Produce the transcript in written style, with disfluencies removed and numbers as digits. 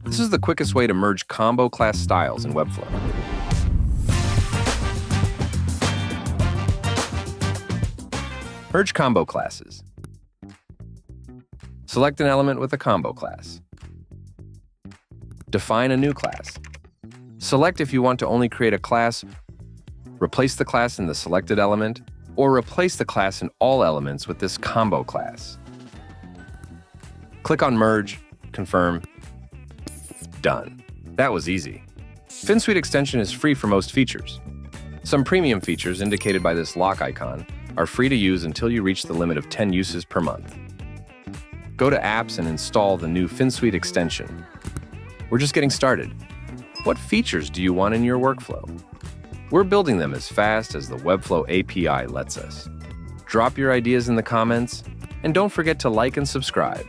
This is the quickest way to merge combo class styles in Webflow. Merge combo classes. Select an element with a combo class. Define a new class. Select if you want to only create a class, replace the class in the selected element, or replace the class in all elements with this combo class. Click on Merge, Confirm, Done. That was easy. Finsweet Extension is free for most features. Some premium features, indicated by this lock icon, are free to use until you reach the limit of 10 uses per month. Go to Apps and install the new Finsweet Extension. We're just getting started. What features do you want in your workflow? We're building them as fast as the Webflow API lets us. Drop your ideas in the comments, and don't forget to like and subscribe.